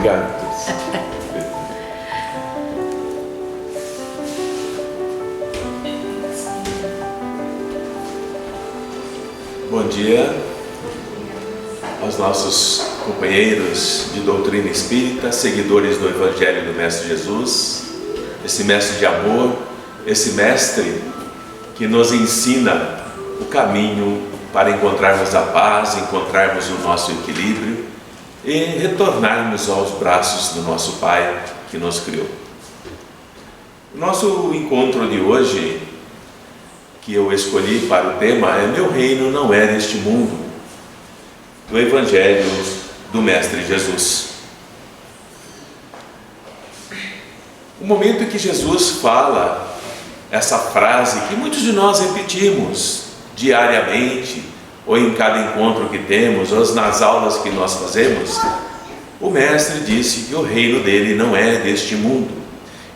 Obrigado, Cris. Bom dia aos nossos companheiros de doutrina espírita, seguidores do Evangelho do Mestre Jesus, esse mestre de amor, esse mestre que nos ensina o caminho para encontrarmos a paz, encontrarmos o nosso equilíbrio e retornarmos aos braços do nosso Pai que nos criou. O nosso encontro de hoje, que eu escolhi para o tema, é Meu Reino Não É Deste Mundo, do Evangelho do Mestre Jesus. O momento em que Jesus fala essa frase que muitos de nós repetimos diariamente, ou em cada encontro que temos, ou nas aulas que nós fazemos, o Mestre disse que o reino dele não é deste mundo.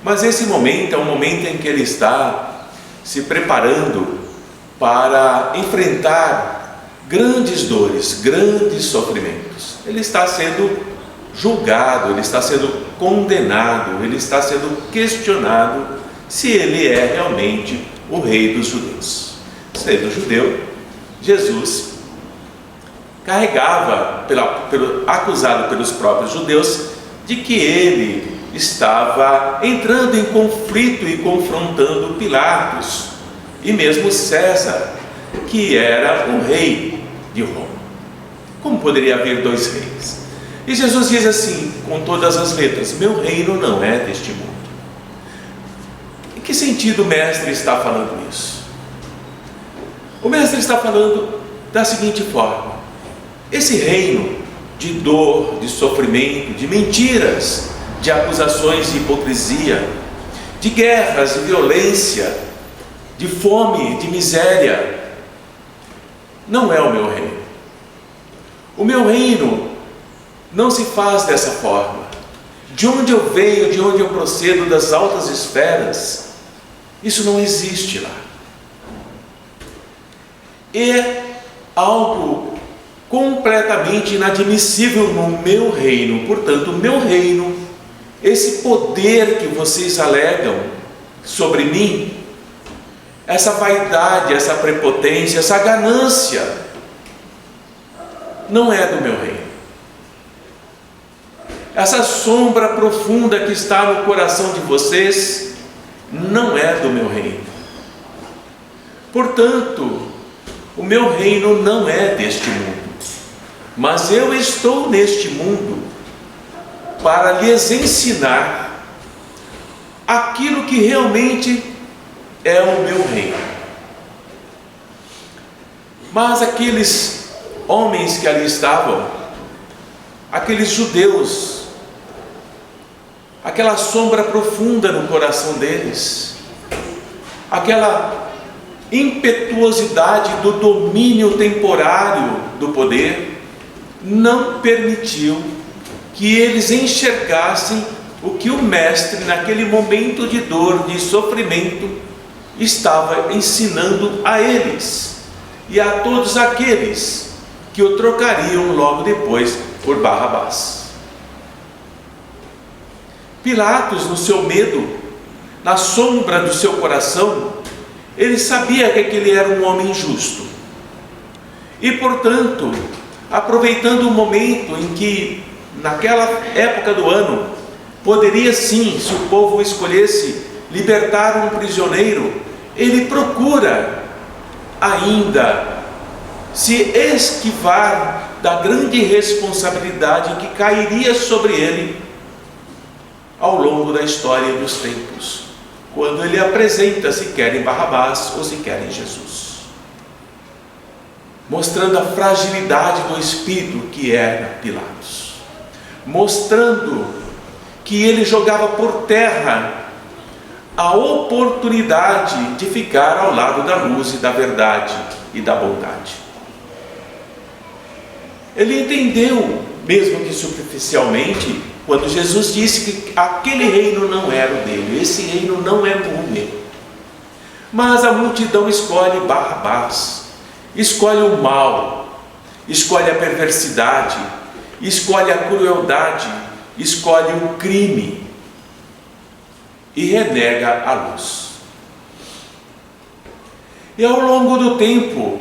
Mas esse momento é um momento em que ele está se preparando para enfrentar grandes dores, grandes sofrimentos. Ele está sendo julgado, ele está sendo condenado, ele está sendo questionado se ele é realmente o rei dos judeus. Sendo judeu, Jesus carregava, acusado pelos próprios judeus, de que ele estava entrando em conflito e confrontando Pilatos e mesmo César, que era o rei de Roma. Como poderia haver dois reis? E Jesus diz assim, com todas as letras: meu reino não é deste mundo. Em que sentido o Mestre está falando isso? O Mestre está falando da seguinte forma: esse reino de dor, de sofrimento, de mentiras, de acusações de hipocrisia, de guerras, de violência, de fome, de miséria, não é o meu reino. O meu reino não se faz dessa forma. De onde eu venho, de onde eu procedo, das altas esferas, isso não existe lá. É algo completamente inadmissível no meu reino. Portanto, o meu reino, esse poder que vocês alegam sobre mim, essa vaidade, essa prepotência, essa ganância, não é do meu reino. Essa sombra profunda que está no coração de vocês não é do meu reino. Portanto, o meu reino não é deste mundo, mas eu estou neste mundo para lhes ensinar aquilo que realmente é o meu reino. Mas aqueles homens que ali estavam, aqueles judeus, aquela sombra profunda no coração deles, aquela impetuosidade do domínio temporário do poder, não permitiu que eles enxergassem o que o Mestre, naquele momento de dor, de sofrimento, estava ensinando a eles e a todos aqueles que o trocariam logo depois por Barrabás. Pilatos, no seu medo, na sombra do seu coração, ele sabia que aquele era um homem justo e, portanto, aproveitando o momento em que, naquela época do ano, poderia sim, se o povo escolhesse, libertar um prisioneiro, ele procura ainda se esquivar da grande responsabilidade que cairia sobre ele ao longo da história dos tempos, quando ele apresenta se quer em Barrabás ou se quer em Jesus, mostrando a fragilidade do espírito que era Pilatos, mostrando que ele jogava por terra a oportunidade de ficar ao lado da luz e da verdade e da bondade. Ele entendeu, mesmo que superficialmente, quando Jesus disse que aquele reino não era o dele, esse reino não é o meu. Mas a multidão escolhe Barrabás, escolhe o mal, escolhe a perversidade, escolhe a crueldade, escolhe o crime e renega a luz. E ao longo do tempo,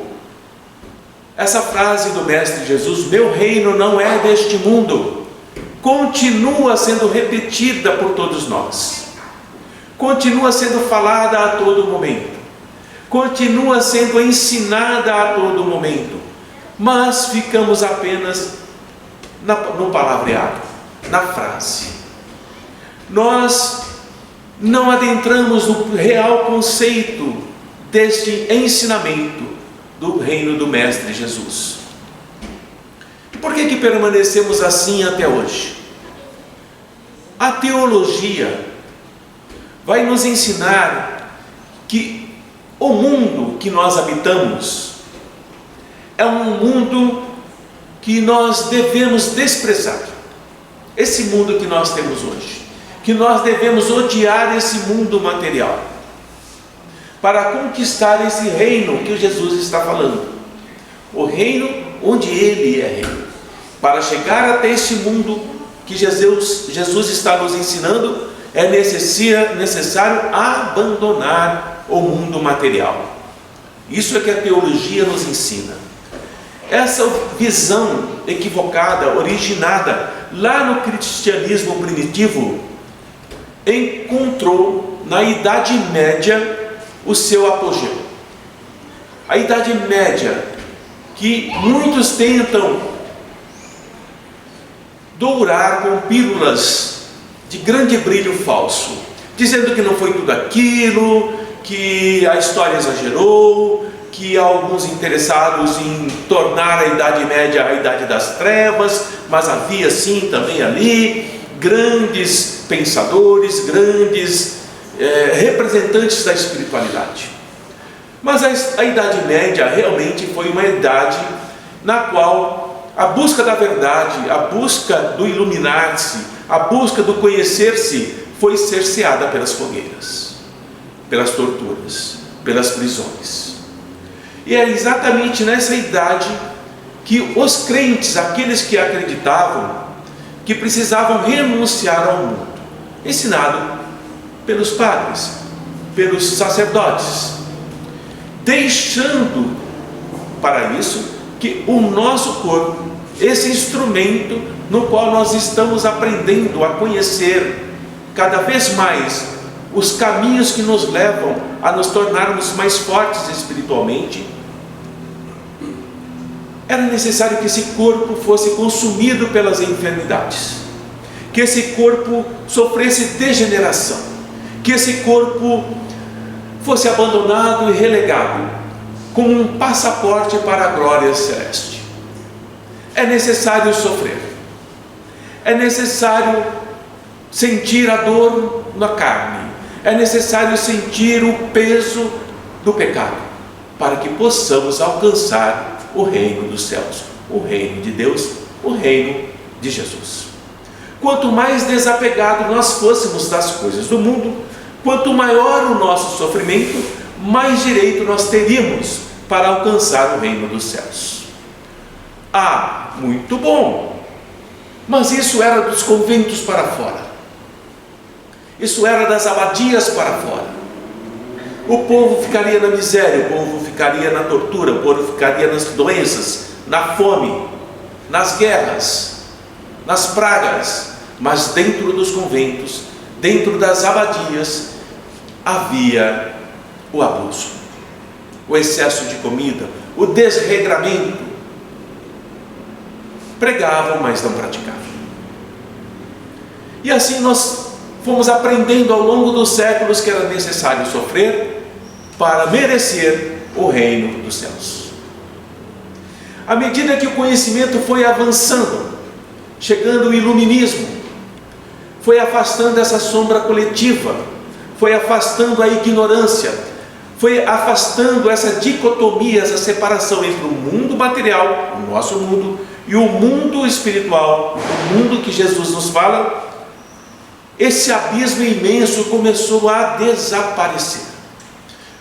essa frase do Mestre Jesus, meu reino não é deste mundo, continua sendo repetida por todos nós, continua sendo falada a todo momento, continua sendo ensinada a todo momento, mas ficamos apenas no palavreado, na frase. Nós não adentramos no real conceito deste ensinamento do reino do Mestre Jesus. Por que permanecemos assim até hoje? A teologia vai nos ensinar que o mundo que nós habitamos é um mundo que nós devemos desprezar. Esse mundo que nós temos hoje, que nós devemos odiar esse mundo material, para conquistar esse reino que Jesus está falando, o reino onde Ele é rei. Para chegar até esse mundo que Jesus está nos ensinando, é necessário abandonar o mundo material. Isso é que a teologia nos ensina. Essa visão equivocada, originada lá no cristianismo primitivo, encontrou na Idade Média o seu apogeu. A Idade Média, que muitos tentam dourar com pílulas de grande brilho falso, dizendo que não foi tudo aquilo, que a história exagerou, que há alguns interessados em tornar a Idade Média a Idade das Trevas, mas havia sim também ali grandes pensadores, grandes representantes da espiritualidade. Mas a Idade Média realmente foi uma idade na qual a busca da verdade, a busca do iluminar-se, a busca do conhecer-se foi cerceada pelas fogueiras, pelas torturas, pelas prisões. E é exatamente nessa idade que os crentes, aqueles que acreditavam que precisavam renunciar ao mundo, ensinado pelos padres, pelos sacerdotes, deixando para isso que o nosso corpo, esse instrumento no qual nós estamos aprendendo a conhecer cada vez mais os caminhos que nos levam a nos tornarmos mais fortes espiritualmente, era necessário que esse corpo fosse consumido pelas enfermidades, que esse corpo sofresse degeneração, que esse corpo fosse abandonado e relegado como um passaporte para a glória celeste. É necessário sofrer, é necessário sentir a dor na carne, é necessário sentir o peso do pecado, para que possamos alcançar o reino dos céus, o reino de Deus, o reino de Jesus. Quanto mais desapegado nós fôssemos das coisas do mundo, quanto maior o nosso sofrimento, mais direito nós teríamos para alcançar o reino dos céus. Ah, muito bom! Mas isso era dos conventos para fora, isso era das abadias para fora. O povo ficaria na miséria, o povo ficaria na tortura, o povo ficaria nas doenças, na fome, nas guerras, nas pragas. Mas dentro dos conventos, dentro das abadias, havia o abuso, o excesso de comida, o desregramento. Pregavam, mas não praticavam. E assim nós fomos aprendendo ao longo dos séculos que era necessário sofrer para merecer o reino dos céus. À medida que o conhecimento foi avançando, chegando o iluminismo, foi afastando essa sombra coletiva, foi afastando a ignorância, foi afastando essa dicotomia, essa separação entre o mundo material, o nosso mundo, e o mundo espiritual, o mundo que Jesus nos fala. Esse abismo imenso começou a desaparecer.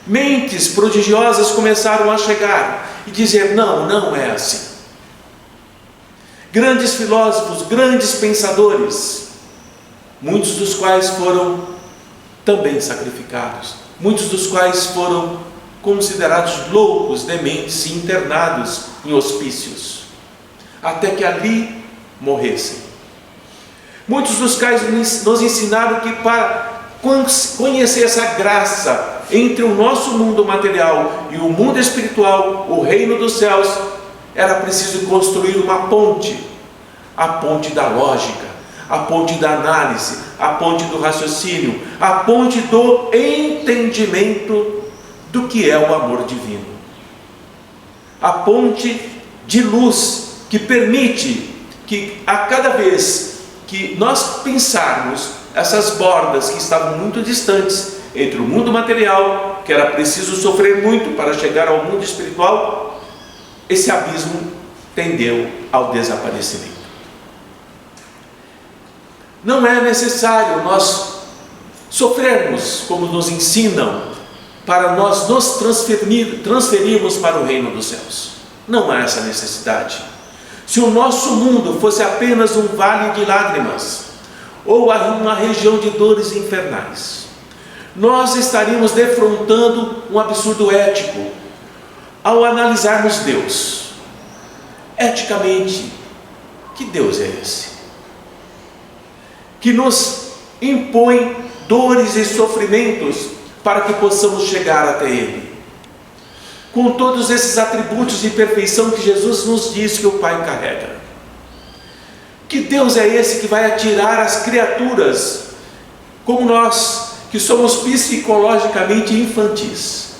Mentes prodigiosas começaram a chegar e dizer: não, não é assim. Grandes filósofos, grandes pensadores muitos dos quais foram também sacrificados, muitos dos quais foram considerados loucos, dementes e internados em hospícios, até que ali morressem. Muitos dos quais nos ensinaram que para conhecer essa graça entre o nosso mundo material e o mundo espiritual, o reino dos céus, era preciso construir uma ponte, a ponte da lógica, a ponte da análise, a ponte do raciocínio, a ponte do entendimento do que é o amor divino. A ponte de luz que permite que a cada vez que nós pensarmos essas bordas que estavam muito distantes entre o mundo material, que era preciso sofrer muito para chegar ao mundo espiritual, esse abismo tendeu ao desaparecimento. Não é necessário nós sofrermos, como nos ensinam, para nós nos transferirmos para o reino dos céus. Não há essa necessidade. Se o nosso mundo fosse apenas um vale de lágrimas, ou uma região de dores infernais, nós estaríamos defrontando um absurdo ético ao analisarmos Deus. Eticamente, que Deus é esse? Que nos impõe dores e sofrimentos para que possamos chegar até Ele, com todos esses atributos de perfeição que Jesus nos diz que o Pai carrega. Que Deus é esse que vai atirar as criaturas, como nós, que somos psicologicamente infantis?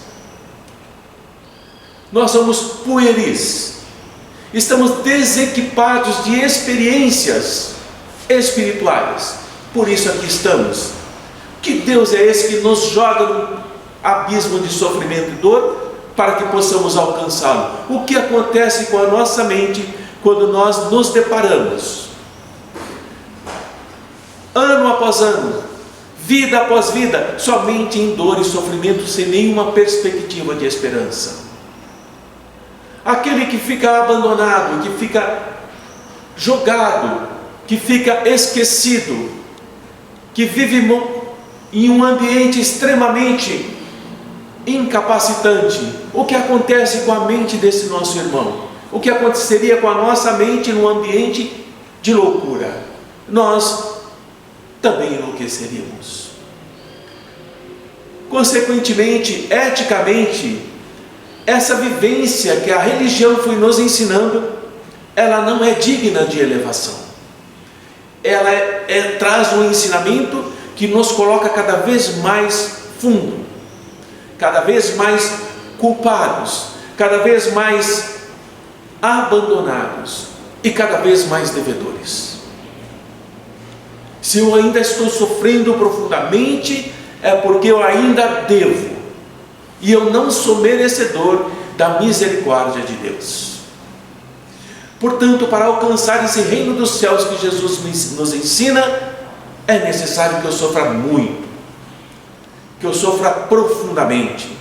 Nós somos pueris, estamos desequipados de experiências espirituais, por isso aqui estamos. Que Deus é esse que nos joga no abismo de sofrimento e dor para que possamos alcançá-lo? O que acontece com a nossa mente quando nós nos deparamos, ano após ano, vida após vida, somente em dor e sofrimento, sem nenhuma perspectiva de esperança? Aquele que fica abandonado, que fica jogado, que fica esquecido, que vive em um ambiente extremamente incapacitante. O que acontece com a mente desse nosso irmão? O que aconteceria com a nossa mente num ambiente de loucura? Nós também enlouqueceríamos. Consequentemente, eticamente, essa vivência que a religião foi nos ensinando, ela não é digna de elevação. Ela traz um ensinamento que nos coloca cada vez mais fundo, cada vez mais culpados, cada vez mais abandonados e cada vez mais devedores. Se eu ainda estou sofrendo profundamente, é porque eu ainda devo, e eu não sou merecedor da misericórdia de Deus. Portanto, para alcançar esse reino dos céus que Jesus nos ensina, é necessário que eu sofra muito, que eu sofra profundamente.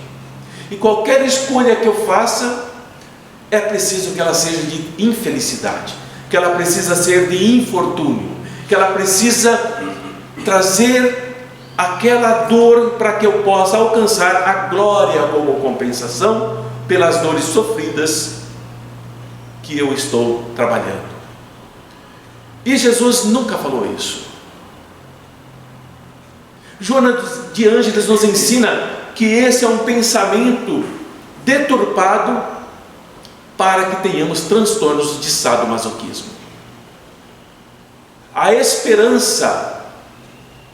E qualquer escolha que eu faça, é preciso que ela seja de infelicidade, que ela precisa ser de infortúnio, que ela precisa trazer aquela dor para que eu possa alcançar a glória como compensação pelas dores sofridas que eu estou trabalhando. E Jesus nunca falou isso. Joana de Ângeles nos ensina que esse é um pensamento deturpado para que tenhamos transtornos de sadomasoquismo. A esperança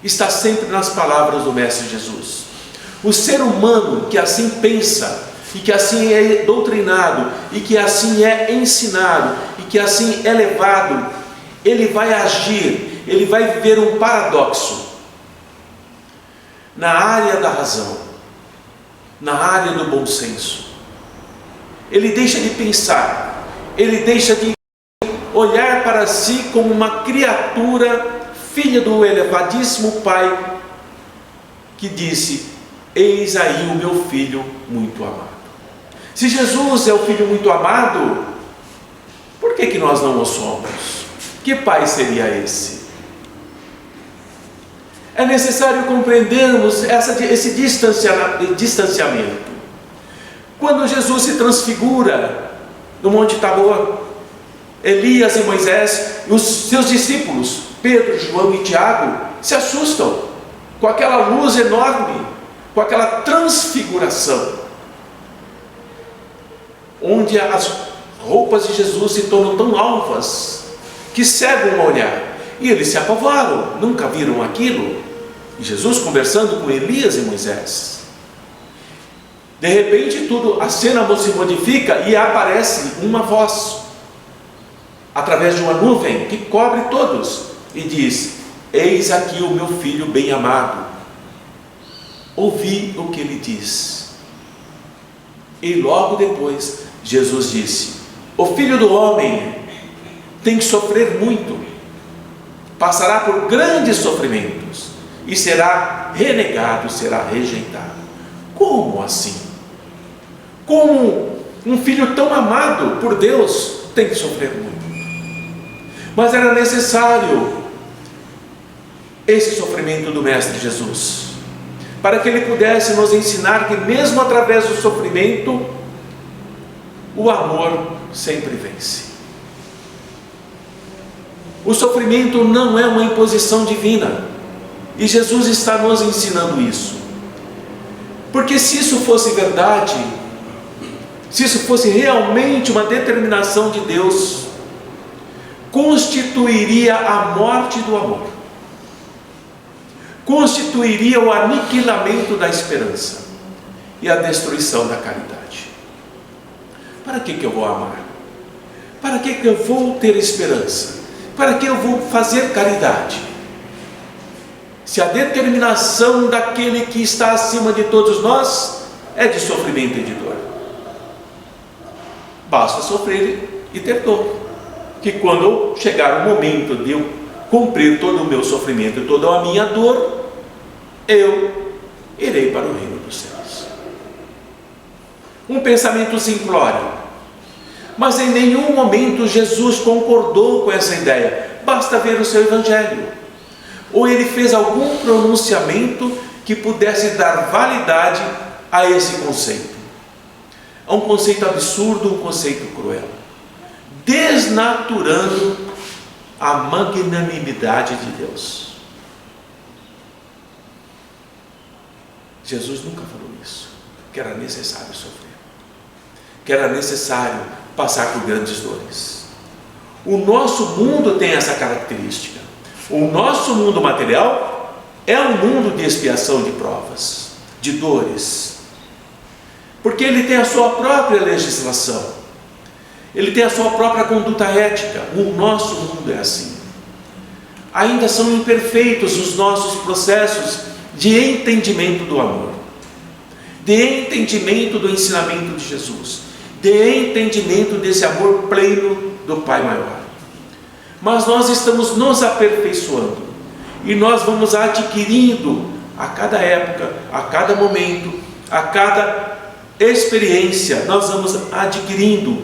está sempre nas palavras do Mestre Jesus. O ser humano que assim pensa, e que assim é doutrinado, e que assim é ensinado, e que assim é levado, ele vai agir, ele vai viver um paradoxo na área da razão, na área do bom senso. Ele deixa de pensar, ele deixa de olhar para si como uma criatura, filha do elevadíssimo Pai, que disse: eis aí o meu filho muito amado. Se Jesus é o filho muito amado, por que nós não o somos? Que pai seria esse? É necessário compreendermos esse distanciamento. Quando Jesus se transfigura no Monte Tabor, Elias e Moisés e os seus discípulos, Pedro, João e Tiago, se assustam com aquela luz enorme, com aquela transfiguração, onde as roupas de Jesus se tornam tão alvas que cegam o olhar. E eles se apavoram, nunca viram aquilo. E Jesus conversando com Elias e Moisés. De repente a cena se modifica e aparece uma voz, através de uma nuvem que cobre todos, e diz: eis aqui o meu filho bem amado, ouvi o que ele diz. E logo depois Jesus disse: o Filho do Homem tem que sofrer muito, passará por grandes sofrimentos e será renegado, será rejeitado. Como assim? Como um filho tão amado por Deus tem que sofrer muito? Mas era necessário esse sofrimento do Mestre Jesus, para que ele pudesse nos ensinar que mesmo através do sofrimento, o amor sempre vence. O sofrimento não é uma imposição divina, e Jesus está nos ensinando isso. Porque se isso fosse verdade, se isso fosse realmente uma determinação de Deus, constituiria a morte do amor, constituiria o aniquilamento da esperança e a destruição da caridade. Para que eu vou amar? Para que eu vou ter esperança? Para que eu vou fazer caridade? Se a determinação daquele que está acima de todos nós é de sofrimento e de dor, basta sofrer e ter dor, que quando chegar o momento de eu cumprir todo o meu sofrimento e toda a minha dor, eu irei para o reino dos céus. Um pensamento simplório, mas em nenhum momento Jesus concordou com essa ideia. Basta ver o seu evangelho, ou ele fez algum pronunciamento que pudesse dar validade a esse conceito. É um conceito absurdo, um conceito cruel, desnaturando a magnanimidade de Deus. Jesus nunca falou isso, que era necessário sofrer, que era necessário passar por grandes dores. O nosso mundo tem essa característica. O nosso mundo material é um mundo de expiação, de provas, de dores, porque ele tem a sua própria legislação, ele tem a sua própria conduta ética. O nosso mundo é assim. Ainda são imperfeitos os nossos processos de entendimento do amor, de entendimento do ensinamento de Jesus, de entendimento desse amor pleno do Pai maior. Mas nós estamos nos aperfeiçoando, e nós vamos adquirindo a cada época, a cada momento, a cada experiência, nós vamos adquirindo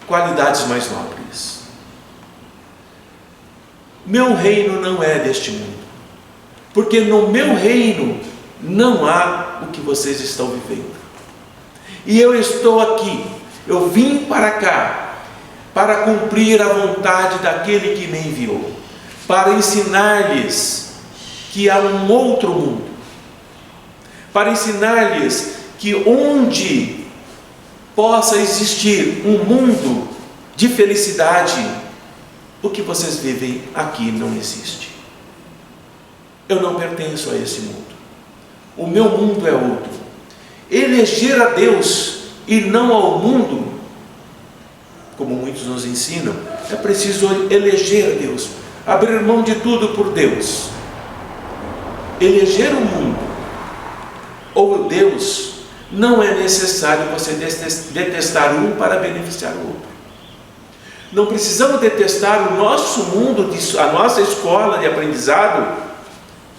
qualidades mais nobres. Meu reino não é deste mundo, porque no meu reino não há o que vocês estão vivendo. E eu estou aqui, eu vim para cá para cumprir a vontade daquele que me enviou, para ensinar-lhes que há um outro mundo, para ensinar-lhes que onde possa existir um mundo de felicidade, o que vocês vivem aqui não existe. Eu não pertenço a esse mundo, o meu mundo é outro. Eleger a Deus e não ao mundo, como muitos nos ensinam, é preciso eleger a Deus, abrir mão de tudo por Deus. Eleger o mundo ou Deus, não é necessário você detestar um para beneficiar o outro. Não precisamos detestar o nosso mundo, a nossa escola de aprendizado,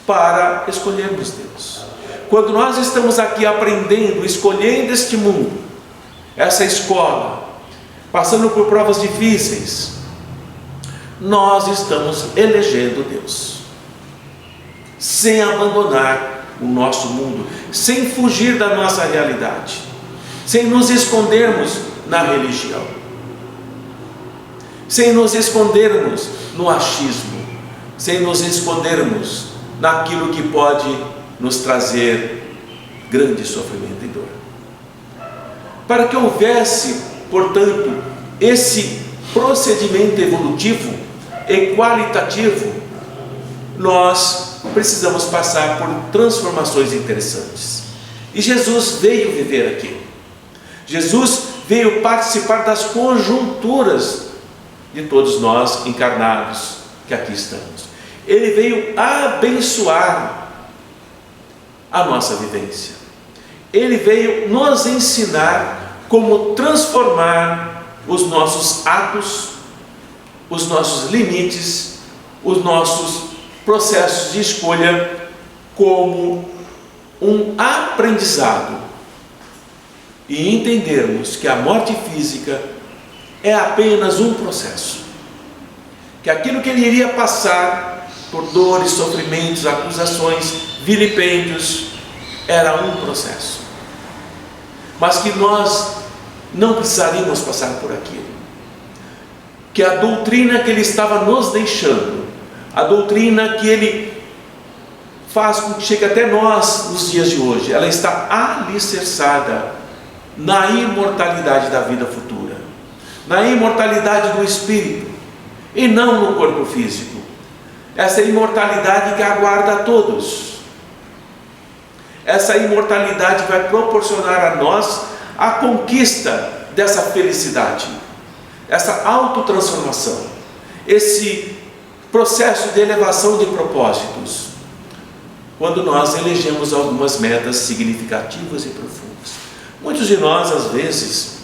para escolhermos Deus. Quando nós estamos aqui aprendendo, escolhendo este mundo, essa escola, passando por provas difíceis, nós estamos elegendo Deus. sem abandonar o nosso mundo, sem fugir da nossa realidade, sem nos escondermos na religião, sem nos escondermos no achismo, sem nos escondermos naquilo que pode nos trazer grande sofrimento e dor. Para que houvesse, portanto, esse procedimento evolutivo e qualitativo, nós precisamos passar por transformações interessantes. E Jesus veio viver aqui. Jesus veio participar das conjunturas de todos nós encarnados que aqui estamos. Ele veio abençoar a nossa vivência. Ele veio nos ensinar como transformar os nossos atos, os nossos limites, os nossos processos de escolha como um aprendizado, e entendermos que a morte física é apenas um processo, que aquilo que ele iria passar por dores, sofrimentos, acusações, vilipêndios, era um processo, mas que nós não precisaríamos passar por aquilo, que a doutrina que ele estava nos deixando, a doutrina que ele faz com que chegue até nós nos dias de hoje, ela está alicerçada na imortalidade da vida futura, na imortalidade do espírito, e não no corpo físico. Essa imortalidade que aguarda a todos. Essa imortalidade vai proporcionar a nós a conquista dessa felicidade, essa autotransformação, esse processo de elevação de propósitos, quando nós elegemos algumas metas significativas e profundas. Muitos de nós, às vezes,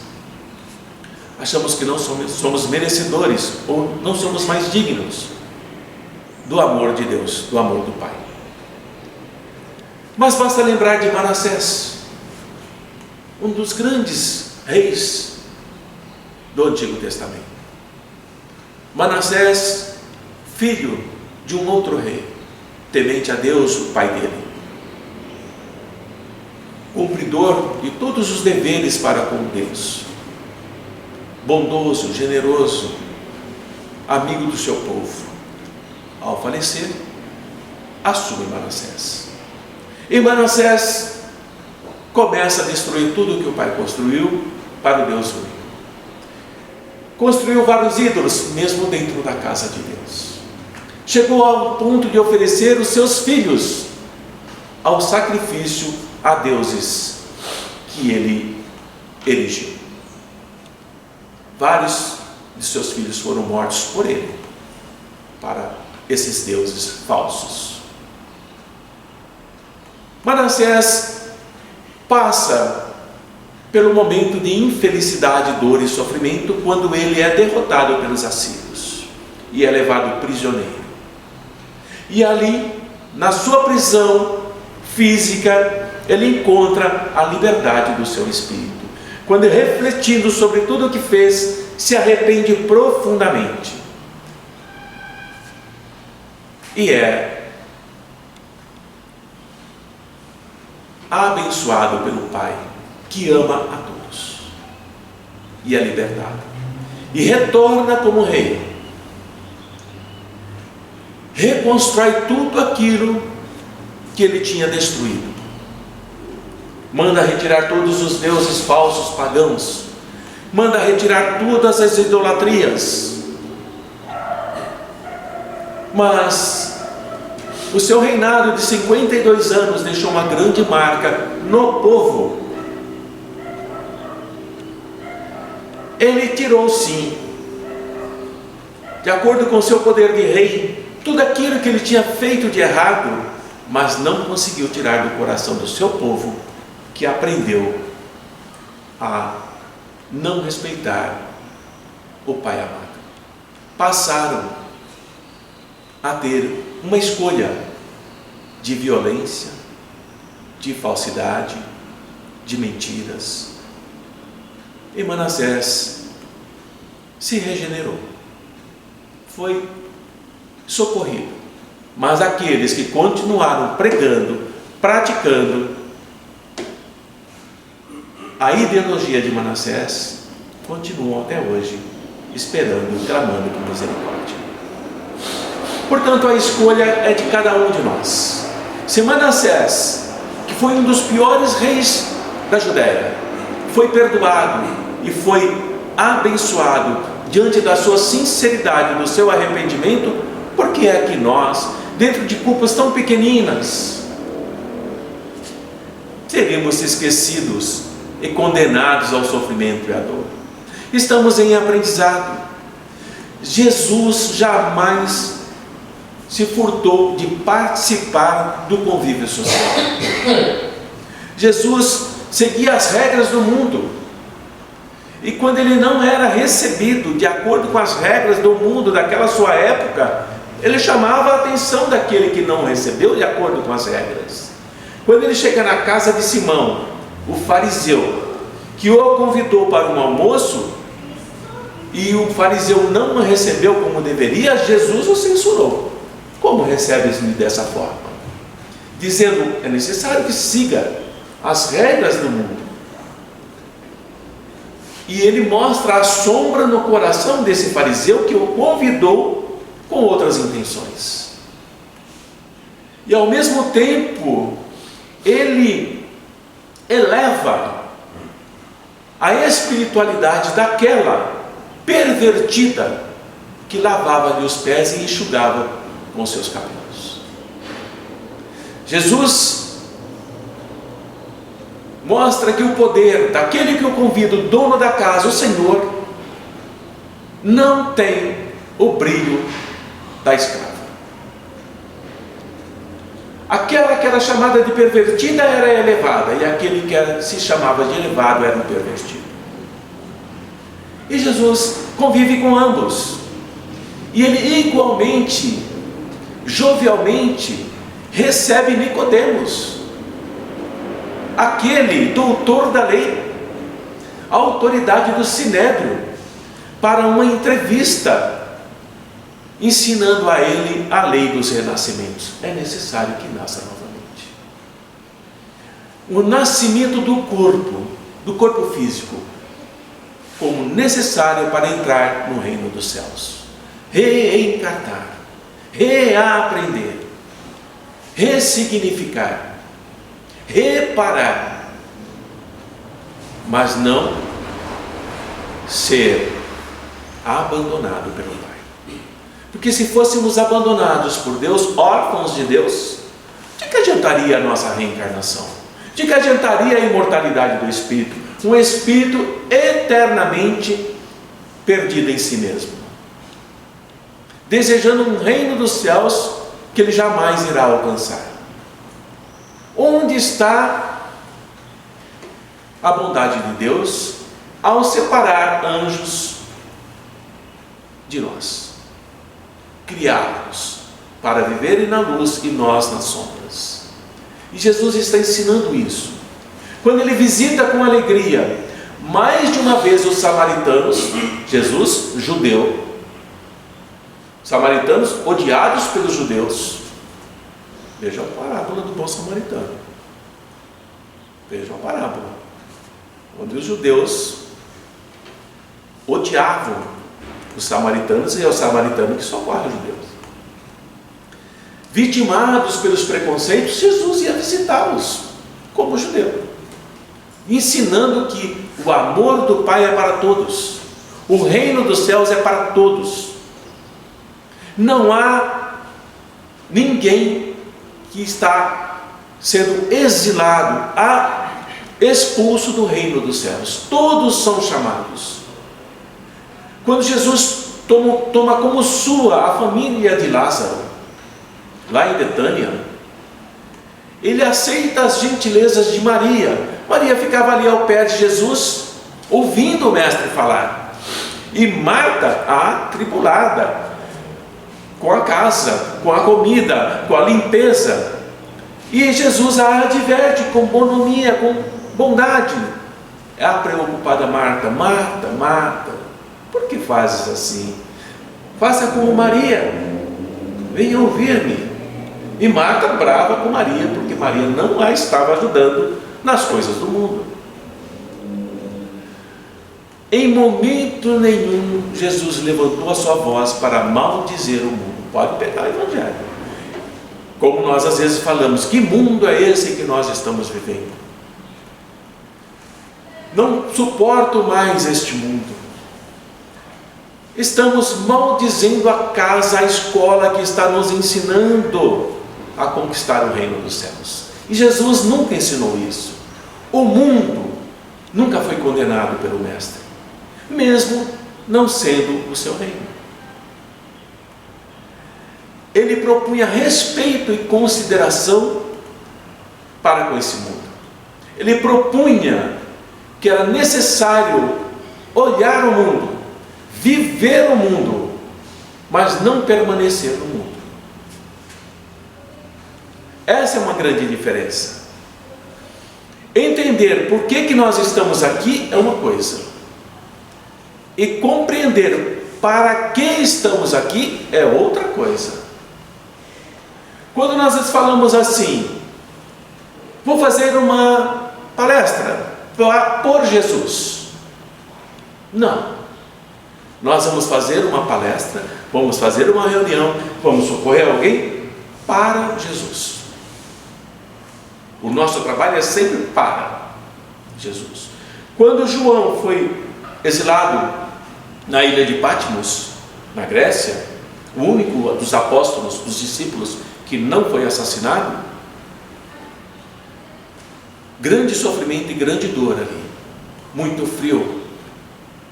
achamos que não somos merecedores, ou não somos mais dignos do amor de Deus, do amor do Pai. Mas basta lembrar de Manassés, um dos grandes reis do Antigo Testamento. Manassés, filho de um outro rei, temente a Deus, o pai dele, cumpridor de todos os deveres para com Deus, bondoso, generoso, amigo do seu povo. Ao falecer, assume Manassés. E Manassés começa a destruir tudo que o pai construiu para o Deus único. Construiu vários ídolos, mesmo dentro da casa de Deus. Chegou ao ponto de oferecer os seus filhos ao sacrifício a deuses que ele erigiu. Vários de seus filhos foram mortos por ele, para esses deuses falsos. Manassés passa pelo momento de infelicidade, dor e sofrimento, quando ele é derrotado pelos assírios e é levado prisioneiro. E ali, na sua prisão física, ele encontra a liberdade do seu espírito, quando, refletindo sobre tudo o que fez, se arrepende profundamente e é abençoado pelo Pai, que ama a todos, e é libertado, e retorna como rei, reconstrói tudo aquilo que ele tinha destruído, manda retirar todos os deuses falsos pagãos, manda retirar todas as idolatrias, mas o seu reinado de 52 anos deixou uma grande marca no povo. Ele tirou, sim, de acordo com o seu poder de rei, tudo aquilo que ele tinha feito de errado, mas não conseguiu tirar do coração do seu povo, que aprendeu a não respeitar o Pai amado. Passaram a ter uma escolha de violência, de falsidade, de mentiras. E Manassés se regenerou, foi socorrido Mas aqueles que continuaram pregando, praticando a ideologia de Manassés, continuam até hoje esperando, clamando por misericórdia. Portanto, a escolha é de cada um de nós. Se Manassés, que foi um dos piores reis da Judéia, foi perdoado e foi abençoado diante da sua sinceridade, do seu arrependimento, por que é que nós, dentro de culpas tão pequeninas, seríamos esquecidos e condenados ao sofrimento e à dor? Estamos em aprendizado. Jesus jamais se furtou de participar do convívio social. Jesus seguia as regras do mundo, e quando ele não era recebido de acordo com as regras do mundo daquela sua época, ele chamava a atenção daquele que não recebeu de acordo com as regras. Quando ele chega na casa de Simão, o fariseu, que o convidou para um almoço, e o fariseu não o recebeu como deveria, Jesus o censurou. Como recebes-me dessa forma? Dizendo, é necessário que siga as regras do mundo. E ele mostra a sombra no coração desse fariseu que o convidou com outras intenções. E ao mesmo tempo, ele eleva a espiritualidade daquela pervertida que lavava-lhe os pés e enxugava com seus cabelos. Jesus mostra que o poder daquele que o convida, o dono da casa, o Senhor, não tem o brilho da escrava. Aquela que era chamada de pervertida era elevada, e aquele que se chamava de elevado era um pervertido. E Jesus convive com ambos, e ele igualmente, jovialmente, recebe Nicodemos, aquele doutor da lei, a autoridade do Sinédrio, para uma entrevista, ensinando a ele a lei dos renascimentos. É necessário que nasça novamente. O nascimento do corpo físico, como necessário para entrar no reino dos céus. Reencarnar, reaprender, ressignificar, reparar, mas não ser abandonado pelo Pai. Porque se fôssemos abandonados por Deus, órfãos de Deus, de que adiantaria a nossa reencarnação? De que adiantaria a imortalidade do Espírito? Um Espírito eternamente perdido em si mesmo, desejando um reino dos céus que ele jamais irá alcançar. Onde está a bondade de Deus ao separar anjos de nós, criá-los para viverem na luz e nós nas sombras? E Jesus está ensinando isso. Quando ele visita com alegria, mais de uma vez, os samaritanos, Jesus, judeu, samaritanos odiados pelos judeus. Veja a parábola do bom samaritano. Veja a parábola, onde os judeus odiavam os samaritanos, e é o samaritano que socorre os judeus. Vitimados pelos preconceitos, Jesus ia visitá-los como judeu, ensinando que o amor do Pai é para todos, o reino dos céus é para todos. Não há ninguém que está sendo exilado, expulso do reino dos céus. Todos são chamados. Quando Jesus toma como sua a família de Lázaro, lá em Betânia, ele aceita as gentilezas de Maria. Maria ficava ali ao pé de Jesus, ouvindo o mestre falar. E Marta, a atribulada, com a casa, com a comida, com a limpeza. E Jesus a adverte com bonomia, com bondade. É a preocupada Marta: Marta, Marta, por que fazes assim? Faça como Maria, venha ouvir-me. E Marta brava com Maria, porque Maria não a estava ajudando nas coisas do mundo. Em momento nenhum, Jesus levantou a sua voz para maldizer o mundo. Pode pegar o Evangelho. Como nós às vezes falamos, que mundo é esse que nós estamos vivendo? Não suporto mais este mundo. Estamos maldizendo a casa, a escola que está nos ensinando a conquistar o reino dos céus. E Jesus nunca ensinou isso. O mundo nunca foi condenado pelo Mestre, mesmo não sendo o seu reino. Ele propunha respeito e consideração para com esse mundo. Ele propunha que era necessário olhar o mundo, viver o mundo, mas não permanecer no mundo. Essa é uma grande diferença. Entender por que nós estamos aqui é uma coisa, e compreender para que estamos aqui é outra coisa. Quando nós falamos assim, vou fazer uma palestra por Jesus. Não. Nós vamos fazer uma palestra, vamos fazer uma reunião, vamos socorrer alguém para Jesus. O nosso trabalho é sempre para Jesus. Quando João foi exilado na ilha de Patmos, na Grécia, o único dos apóstolos, dos discípulos que não foi assassinado, grande sofrimento e grande dor ali, muito frio,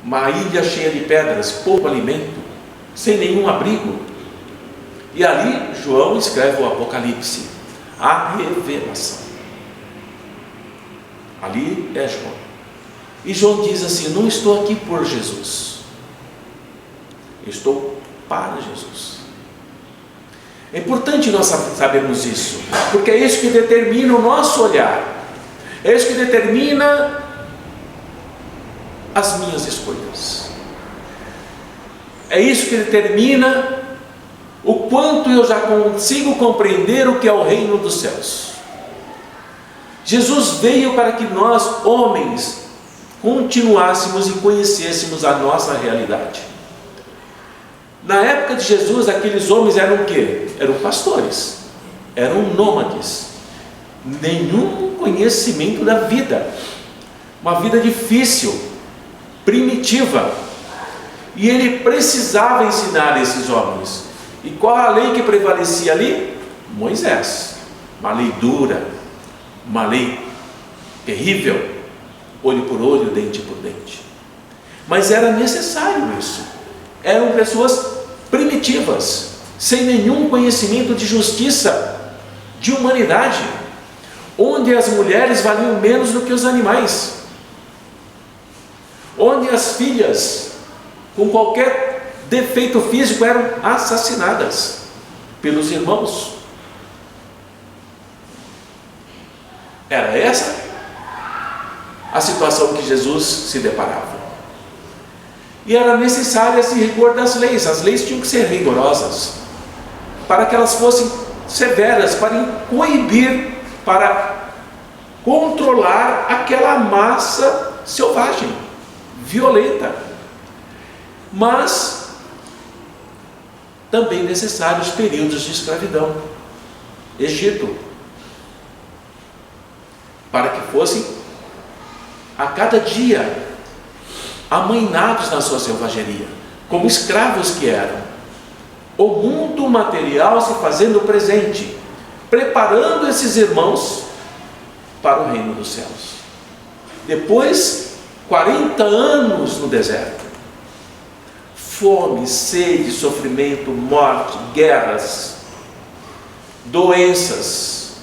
uma ilha cheia de pedras, pouco alimento, sem nenhum abrigo. E ali João escreve o Apocalipse, a revelação. Ali é João. E João diz assim: não estou aqui por Jesus, estou para Jesus. É importante nós sabermos isso, porque é isso que determina o nosso olhar, é isso que determina as minhas escolhas, é isso que determina o quanto eu já consigo compreender o que é o reino dos céus. Jesus veio para que nós, homens, continuássemos e conhecêssemos a nossa realidade. Na época de Jesus, aqueles homens eram o quê? Eram pastores, eram nômades, nenhum conhecimento da vida, uma vida difícil, primitiva, e ele precisava ensinar esses homens. E qual a lei que prevalecia ali? Moisés, uma lei dura, uma lei terrível, olho por olho, dente por dente. Mas era necessário isso. Eram pessoas primitivas, sem nenhum conhecimento de justiça, de humanidade, onde as mulheres valiam menos do que os animais, onde as filhas com qualquer defeito físico eram assassinadas pelos irmãos. Era essa a situação que Jesus se deparava. E era necessário esse rigor das leis. As leis tinham que ser rigorosas, para que elas fossem severas, para coibir, para controlar aquela massa selvagem, violenta. Mas também necessários períodos de escravidão. Egito, para que fossem a cada dia amainados na sua selvageria, como escravos que eram. O mundo material se fazendo presente, preparando esses irmãos para o reino dos céus. Depois, 40 anos no deserto, fome, sede, sofrimento, morte, guerras, doenças,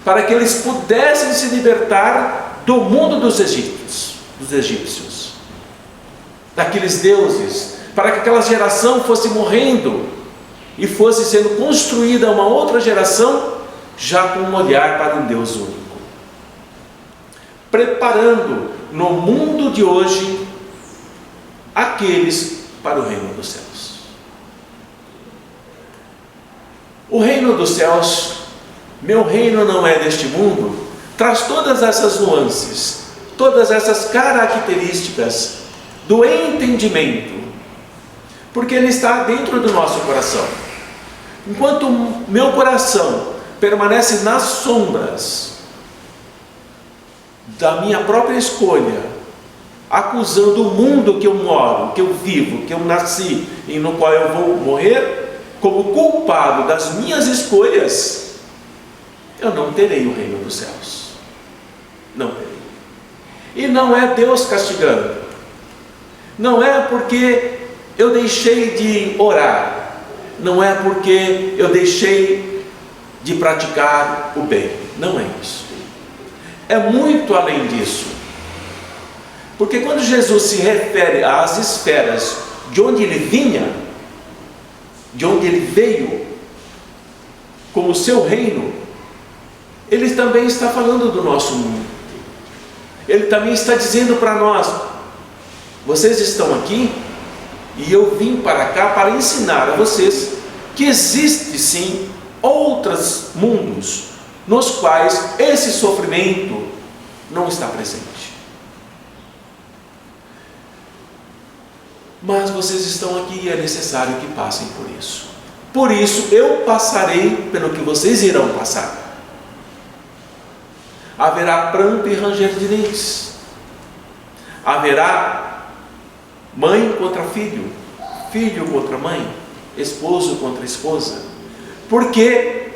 para que eles pudessem se libertar do mundo dos egípcios, daqueles deuses, para que aquela geração fosse morrendo e fosse sendo construída uma outra geração, já com um olhar para um Deus único, preparando no mundo de hoje aqueles para o reino dos céus. O reino dos céus meu reino não é deste mundo, traz todas essas nuances, todas essas características do entendimento, porque ele está dentro do nosso coração. Enquanto meu coração permanece nas sombras da minha própria escolha, acusando o mundo que eu moro, que eu vivo, que eu nasci e no qual eu vou morrer, como culpado das minhas escolhas, eu não terei o reino dos céus. Não terei. E não é Deus castigando. Não é porque eu deixei de orar. Não é porque eu deixei de praticar o bem. Não é isso. É muito além disso. Porque quando Jesus se refere às esferas de onde ele vinha, de onde ele veio, como o seu reino, ele também está falando do nosso mundo. Ele também está dizendo para nós: vocês estão aqui e eu vim para cá para ensinar a vocês que existe sim outros mundos nos quais esse sofrimento não está presente. Mas vocês estão aqui e é necessário que passem por isso. Por isso eu passarei pelo que vocês irão passar. Haverá pranto e ranger de dentes. Haverá mãe contra filho, filho contra mãe, esposo contra esposa. Porque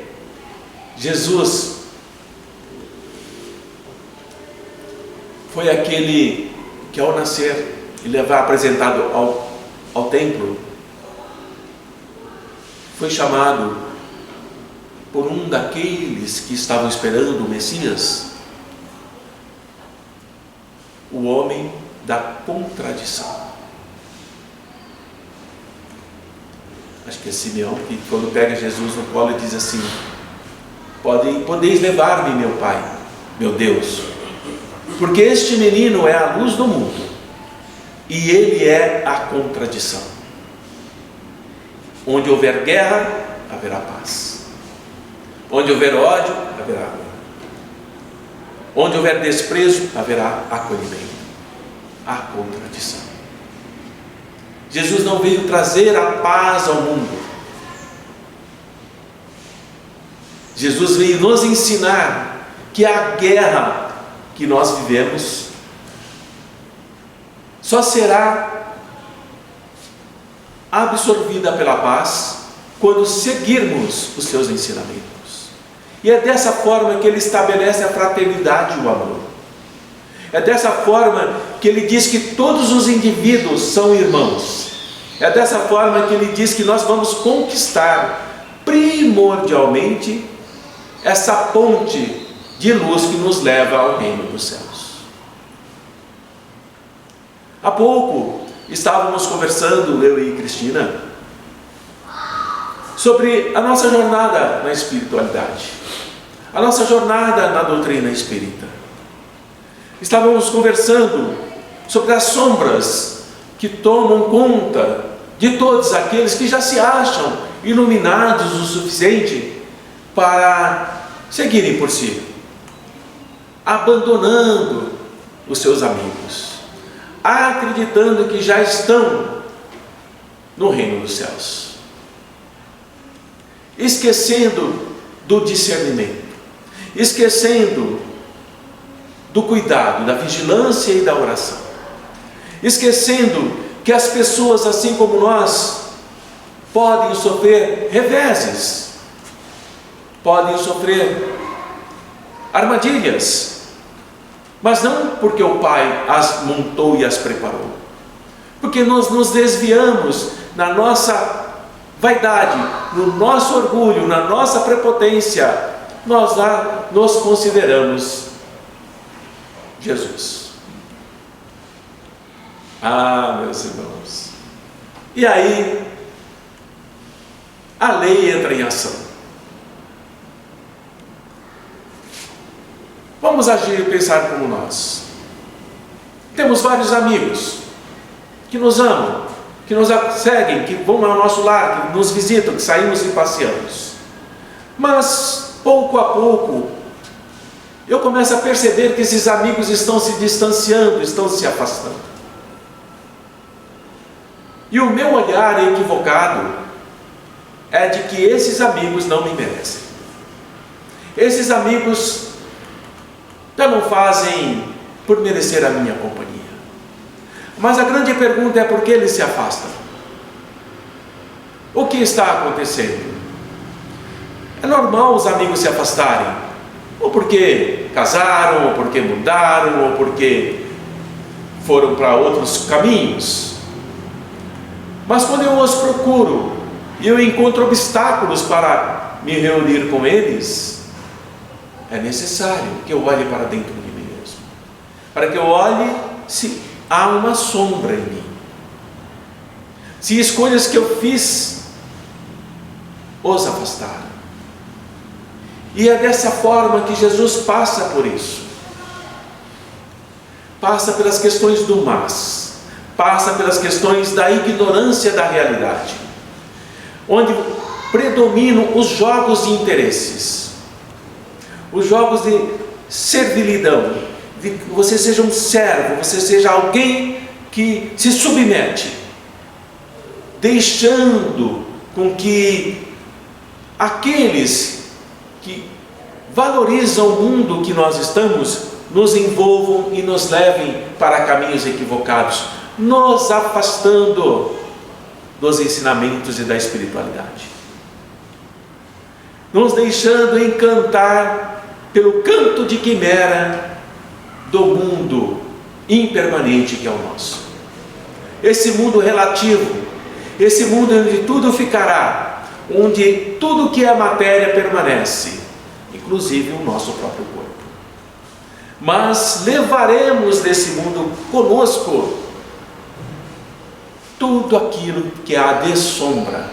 Jesus foi aquele que ao nascer e levar apresentado ao templo, foi chamado por um daqueles que estavam esperando o Messias, o homem da contradição. Acho que é Simeão que, quando pega Jesus no colo, diz assim: podeis levar-me, meu Pai, meu Deus, porque este menino é a luz do mundo e ele é a contradição. Onde houver guerra, haverá paz. Onde houver ódio, haverá amor. Onde houver desprezo, haverá acolhimento. A contradição. Jesus não veio trazer a paz ao mundo. Jesus veio nos ensinar que a guerra que nós vivemos só será absorvida pela paz quando seguirmos os seus ensinamentos. E é dessa forma que ele estabelece a fraternidade e o amor. É dessa forma que ele diz que todos os indivíduos são irmãos. É dessa forma que ele diz que nós vamos conquistar primordialmente essa ponte de luz que nos leva ao reino dos céus. Há pouco estávamos conversando, eu e Cristina, sobre a nossa jornada na espiritualidade, a nossa jornada na doutrina espírita. Estávamos conversando sobre as sombras que tomam conta de todos aqueles que já se acham iluminados o suficiente para seguirem por si, abandonando os seus amigos, acreditando que já estão no reino dos céus, esquecendo do discernimento, esquecendo do cuidado, da vigilância e da oração, esquecendo que as pessoas, assim como nós, podem sofrer reveses, podem sofrer armadilhas, mas não porque o Pai as montou e as preparou, porque nós nos desviamos na nossa vaidade, no nosso orgulho, na nossa prepotência, nós lá nos consideramos Jesus. Ah, meus irmãos, e aí a lei entra em ação. Vamos agir e pensar como nós. Temos vários amigos que nos amam, que nos seguem, que vão ao nosso lar, que nos visitam, que saímos e passeamos. Mas pouco a pouco, eu começo a perceber que esses amigos estão se distanciando, estão se afastando. E o meu olhar equivocado é de que esses amigos não me merecem. Esses amigos já não fazem por merecer a minha companhia. Mas a grande pergunta é por que eles se afastam? O que está acontecendo? É normal os amigos se afastarem, ou porque casaram, ou porque mudaram, ou porque foram para outros caminhos. Mas quando eu os procuro e eu encontro obstáculos para me reunir com eles, é necessário que eu olhe para dentro de mim mesmo, para que eu olhe se há uma sombra em mim, se escolhas que eu fiz os afastaram. E é dessa forma que Jesus passa por isso. Passa pelas questões do mas, passa pelas questões da ignorância da realidade, onde predominam os jogos de interesses, os jogos de servilidão, de que você seja um servo, você seja alguém que se submete, deixando com que aqueles que valorizam o mundo que nós estamos nos envolvam e nos levem para caminhos equivocados, nos afastando dos ensinamentos e da espiritualidade, nos deixando encantar pelo canto de quimera do mundo impermanente que é o nosso. Esse mundo relativo, esse mundo onde tudo ficará, onde tudo que é matéria permanece, inclusive o nosso próprio corpo. Mas levaremos desse mundo conosco tudo aquilo que há de sombra,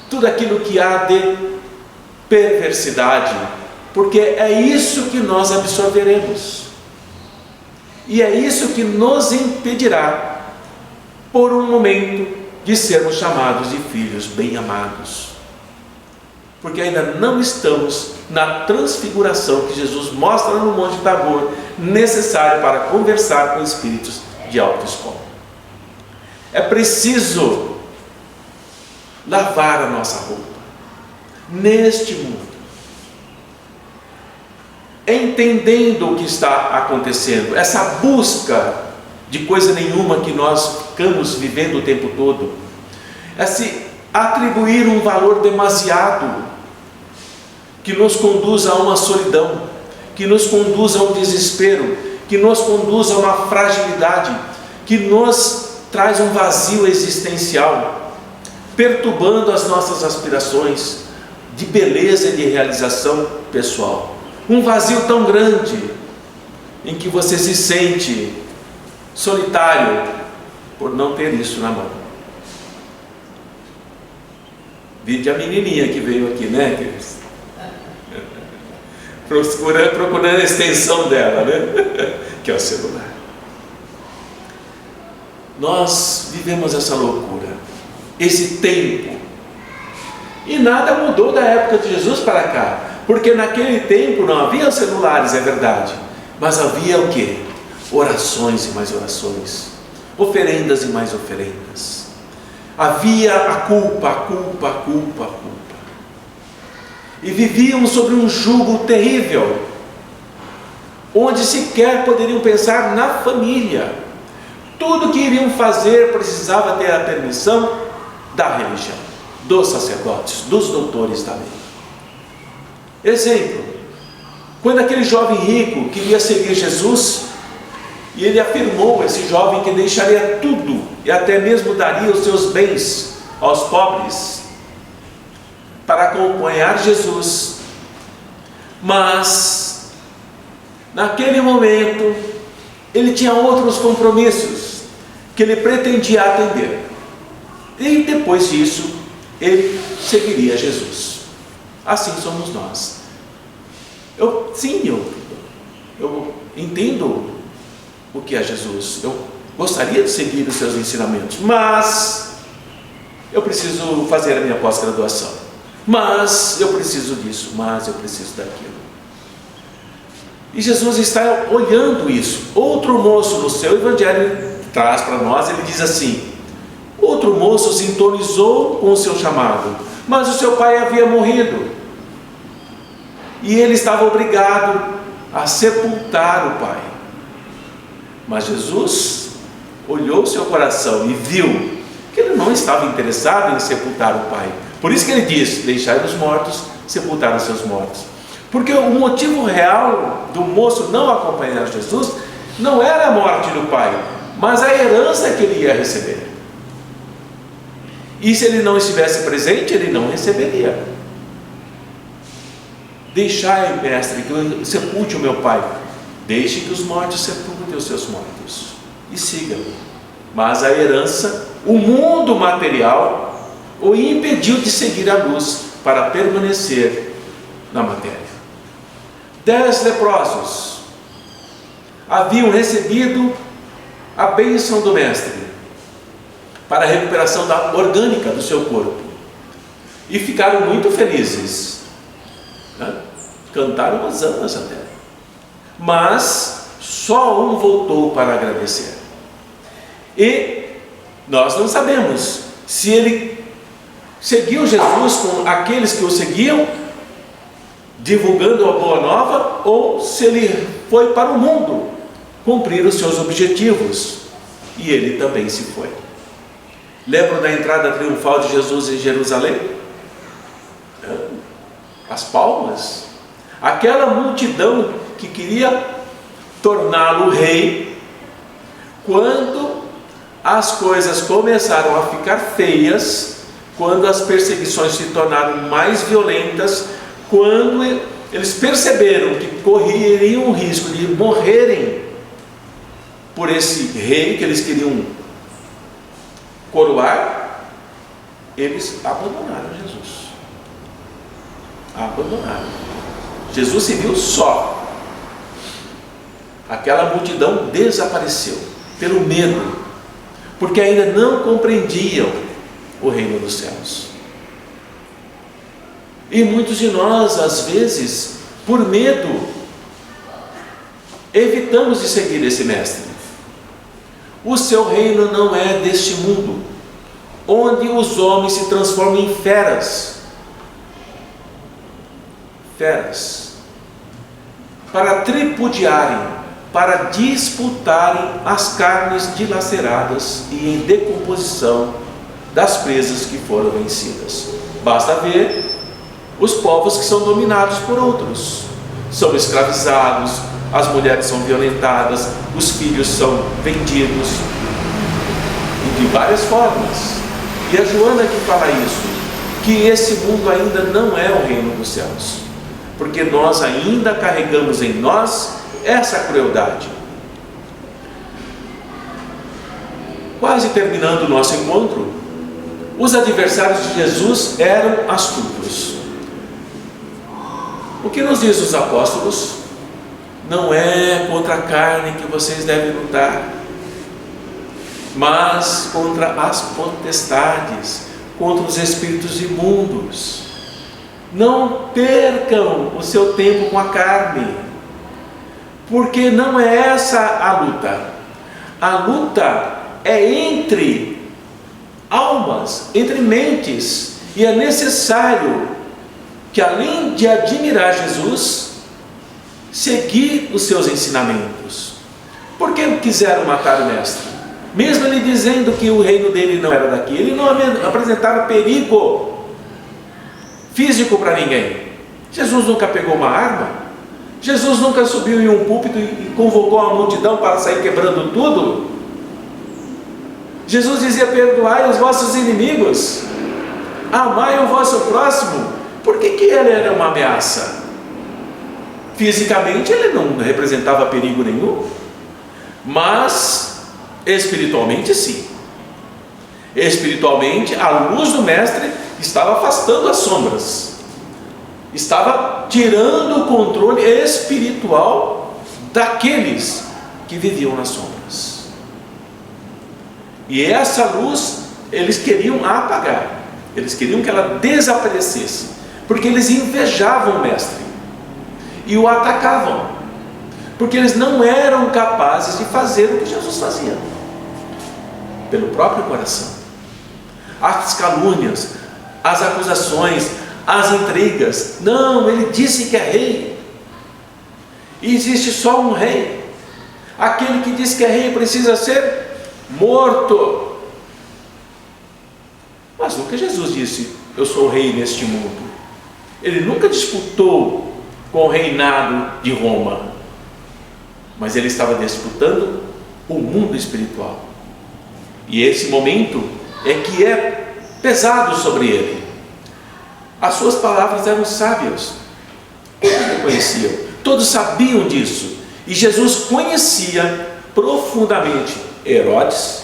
tudo aquilo que há de perversidade, porque é isso que nós absorveremos, e é isso que nos impedirá, por um momento, de sermos chamados de filhos bem-amados, porque ainda não estamos na transfiguração que Jesus mostra no Monte Tabor, necessário para conversar com espíritos de autoescola. É preciso lavar a nossa roupa neste mundo, entendendo o que está acontecendo, essa busca de coisa nenhuma que nós ficamos vivendo o tempo todo, é se atribuir um valor demasiado que nos conduz a uma solidão, que nos conduz a um desespero, que nos conduz a uma fragilidade, que nos traz um vazio existencial, perturbando as nossas aspirações de beleza e de realização pessoal. Um vazio tão grande em que você se sente solitário por não ter isso na mão. Vide a menininha que veio aqui, né, queridos? Procurando a extensão dela, né? Que é o celular. Nós vivemos essa loucura, esse tempo, e nada mudou da época de Jesus para cá, porque naquele tempo não havia celulares, é verdade, mas havia o quê? Orações e mais orações, oferendas e mais oferendas. Havia a culpa, e viviam sobre um jugo terrível, onde sequer poderiam pensar na família. Tudo que iriam fazer precisava ter a permissão da religião, dos sacerdotes, dos doutores da lei. Exemplo, quando aquele jovem rico queria seguir Jesus, e ele afirmou, esse jovem, que deixaria tudo e até mesmo daria os seus bens aos pobres para acompanhar Jesus. Mas naquele momento ele tinha outros compromissos que ele pretendia atender, e depois disso ele seguiria Jesus. Assim somos nós. Eu entendo o que é Jesus, eu gostaria de seguir os seus ensinamentos, mas eu preciso fazer a minha pós-graduação, mas eu preciso disso, mas eu preciso daquilo. E Jesus está olhando isso. Outro moço, no seu evangelho, traz para nós, ele diz assim: outro moço sintonizou com o seu chamado, mas o seu pai havia morrido, e ele estava obrigado a sepultar o pai. Mas Jesus olhou seu coração e viu que ele não estava interessado em sepultar o pai. Por isso que ele diz: deixai os mortos sepultar os seus mortos. Porque o motivo real do moço não acompanhar Jesus não era a morte do pai, mas a herança que ele ia receber. E se ele não estivesse presente, ele não receberia. Deixai, mestre, que eu sepulte o meu pai. Deixe que os mortos sepultem os seus mortos e sigam-me. Mas a herança, o mundo material, o impediu de seguir a luz para permanecer na matéria. 10 leprosos haviam recebido a bênção do mestre para a recuperação orgânica do seu corpo e ficaram muito felizes, né? Cantaram hosanas até, mas só um voltou para agradecer. E nós não sabemos se ele seguiu Jesus com aqueles que o seguiam, divulgando a boa nova, ou se ele foi para o mundo cumprir os seus objetivos. E ele também se foi. Lembram da entrada triunfal de Jesus em Jerusalém? As palmas. Aquela multidão que queria torná-lo rei. Quando as coisas começaram a ficar feias, quando as perseguições se tornaram mais violentas, quando eles perceberam que correriam o risco de morrerem por esse rei que eles queriam coroar, eles abandonaram Jesus. Abandonaram. Jesus se viu só. Aquela multidão desapareceu pelo medo, porque ainda não compreendiam o reino dos céus. E muitos de nós, às vezes, por medo, evitamos de seguir esse mestre. O seu reino não é deste mundo, onde os homens se transformam em feras. Feras. Para tripudiarem, para disputarem as carnes dilaceradas e em decomposição das presas que foram vencidas. Basta ver os povos que são dominados por outros, são escravizados, as mulheres são violentadas, os filhos são vendidos, e de várias formas. E a Joana que fala isso, que esse mundo ainda não é o reino dos céus, porque nós ainda carregamos em nós essa crueldade. Quase terminando o nosso encontro, os adversários de Jesus eram astutos. O que nos diz os apóstolos? Não é contra a carne que vocês devem lutar, mas contra as potestades, contra os espíritos imundos. Não percam o seu tempo com a carne, porque não é essa a luta. A luta é entre almas, entre mentes, e é necessário que, além de admirar Jesus, seguir os seus ensinamentos. Por que quiseram matar o mestre? Mesmo ele dizendo que o reino dele não era daqui, ele não apresentava perigo físico para ninguém. Jesus nunca pegou uma arma, Jesus nunca subiu em um púlpito e convocou a multidão para sair quebrando tudo. Jesus dizia: perdoai os vossos inimigos, amai o vosso próximo. Por que ele era uma ameaça? Fisicamente ele não representava perigo nenhum, mas espiritualmente sim. Espiritualmente a luz do mestre estava afastando as sombras, estava tirando o controle espiritual daqueles que viviam nas sombras. E essa luz eles queriam apagar. Eles queriam que ela desaparecesse, porque eles invejavam o mestre e o atacavam, porque eles não eram capazes de fazer o que Jesus fazia, pelo próprio coração. As calúnias, as acusações, as intrigas. Não, ele disse que é rei, e existe só um rei. Aquele que diz que é rei precisa ser morto. Mas nunca Jesus disse: eu sou rei neste mundo. Ele nunca disputou com o reinado de Roma, mas ele estava disputando o mundo espiritual. E esse momento é que é pesado sobre ele. As suas palavras eram sábias, todos reconheciam, todos sabiam disso. E Jesus conhecia profundamente Herodes,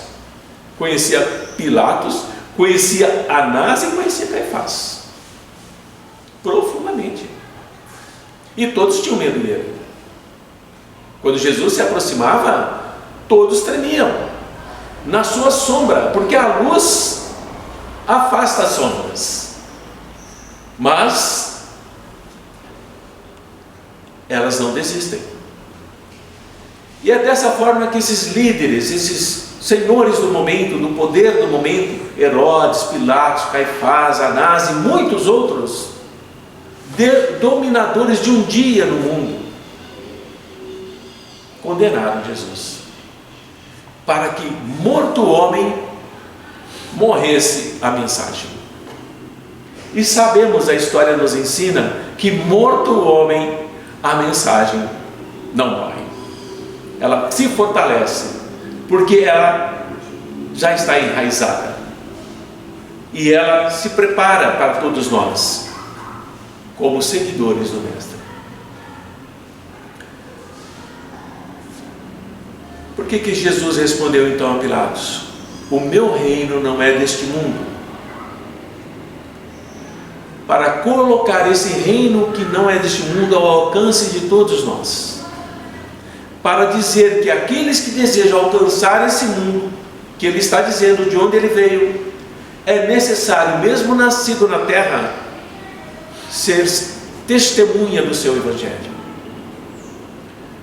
conhecia Pilatos, conhecia Anás e conhecia Caifás, profundamente. E todos tinham medo dele. Quando Jesus se aproximava, todos tremiam na sua sombra, porque a luz afasta as sombras, mas elas não desistem. E é dessa forma que esses líderes, esses senhores do momento, do poder do momento, Herodes, Pilatos, Caifás, Anás e muitos outros, dominadores de um dia no mundo, condenaram Jesus, para que, morto o homem, morresse a mensagem. E sabemos, a história nos ensina que, morto o homem, a mensagem não morre. Ela se fortalece, porque ela já está enraizada, e ela se prepara para todos nós, como seguidores do Mestre. Por que Jesus respondeu então a Pilatos: o meu reino não é deste mundo? Para colocar esse reino que não é deste mundo ao alcance de todos nós, para dizer que aqueles que desejam alcançar esse mundo, que ele está dizendo de onde ele veio, é necessário, mesmo nascido na terra, ser testemunha do seu evangelho,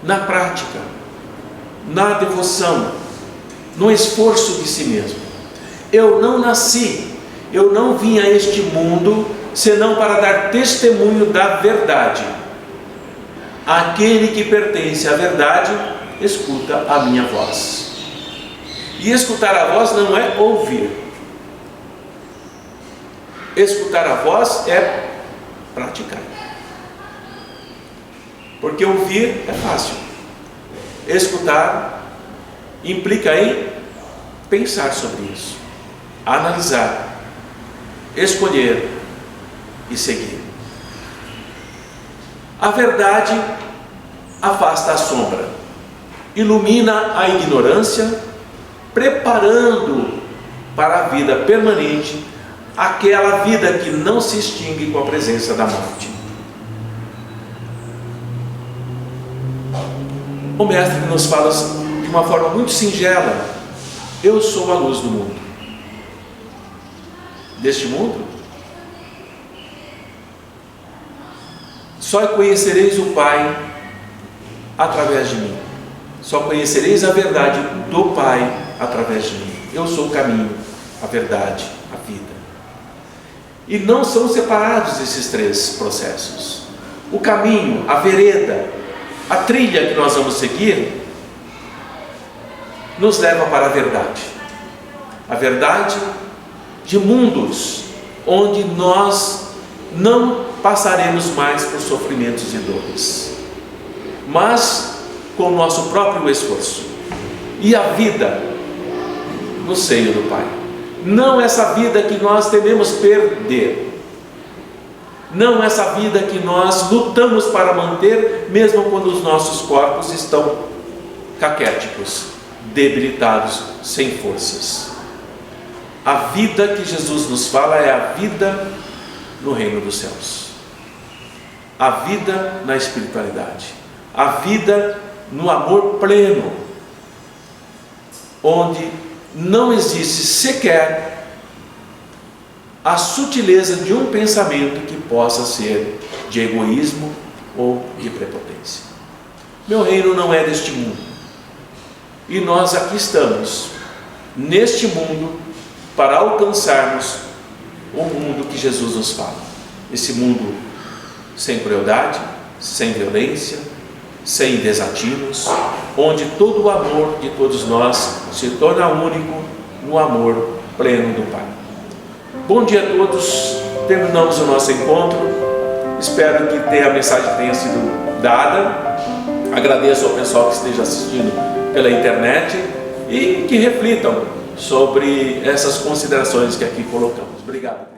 na prática, na devoção, no esforço de si mesmo. Eu não nasci, eu não vim a este mundo senão para dar testemunho da verdade. Aquele que pertence à verdade escuta a minha voz. E escutar a voz não é ouvir. Escutar a voz é praticar. Porque ouvir é fácil. Escutar implica em pensar sobre isso, analisar, escolher e seguir. A verdade afasta a sombra, ilumina a ignorância, preparando para a vida permanente, aquela vida que não se extingue com a presença da morte. O Mestre nos fala de uma forma muito singela: eu sou a luz do mundo. Deste mundo, só conhecereis o Pai através de mim. Só conhecereis a verdade do Pai através de mim. Eu sou o caminho, a verdade, a vida. E não são separados esses três processos. O caminho, a vereda, a trilha que nós vamos seguir, nos leva para a verdade. A verdade de mundos, onde nós não passaremos mais por sofrimentos e dores, mas com o nosso próprio esforço. E a vida no seio do Pai. Não essa vida que nós tememos perder. Não essa vida que nós lutamos para manter, mesmo quando os nossos corpos estão caquéticos, debilitados, sem forças. A vida que Jesus nos fala é a vida no reino dos céus, a vida na espiritualidade, a vida no amor pleno, onde não existe sequer a sutileza de um pensamento que possa ser de egoísmo ou de prepotência. Meu reino não é deste mundo, e nós aqui estamos, neste mundo, para alcançarmos o mundo que Jesus nos fala. Esse mundo sem crueldade, sem violência, sem desatinos, onde todo o amor de todos nós se torna único no amor pleno do Pai. Bom dia a todos, terminamos o nosso encontro, espero que a mensagem tenha sido dada, agradeço ao pessoal que esteja assistindo pela internet e que reflitam sobre essas considerações que aqui colocamos. Obrigado.